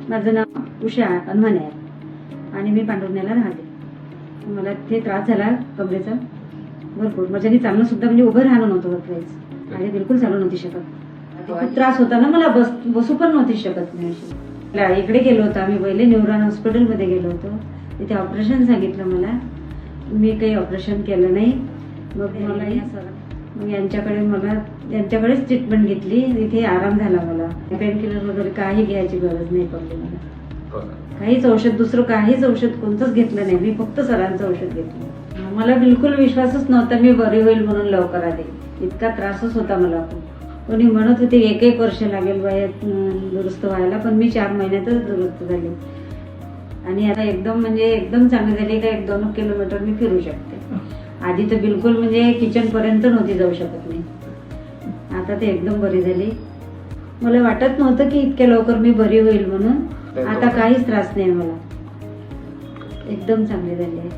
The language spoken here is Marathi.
माझं नाव उषा अनमाने आहे आणि मी पांडुरण्याला राहते. मला ते त्रास झाला कमरेचा भरपूर. माझ्याने चालणं सुद्धा म्हणजे उभं राहणं नव्हतं होत काहीच. आणि बिलकुल चालू नव्हती शकत. खूप त्रास होता ना मला. बसू पण नव्हती शकत मी अशी. इकडे गेलो होतो आम्ही पहिले न्यूरॉन हॉस्पिटलमध्ये गेलो होतो. तिथे ऑपरेशन सांगितलं मला. मी काही ऑपरेशन केलं नाही. मग यांच्याकडेच ट्रीटमेंट घेतली. इथे आराम झाला मला. पेन किलर वगैरे काही घ्यायची गरज नाही पडली मला. काहीच औषध दुसरं काहीच औषध कोणतंच घेतलं नाही. मी फक्त सरांचं औषध घेतलं. मला बिलकुल विश्वासच नव्हता मी बरी होईल म्हणून लवकर आले. इतका त्रासच होता मला. कोणी म्हणत होते 1-1 वर्ष लागेल वयात दुरुस्त व्हायला, पण मी 4 महिन्यातच दुरुस्त झाले. आणि आता एकदम चांगली झाली का 1-2 किलोमीटर मी फिरू शकते. आधी तर बिलकुल म्हणजे किचन पर्यंत नव्हती जाऊ शकत मी. आता ते एकदम बरी झाली. मला वाटत नव्हतं की इतक्या लवकर मी बरी होईल म्हणून. आता काहीच त्रास नाही मला. एकदम चांगली झाली आहे.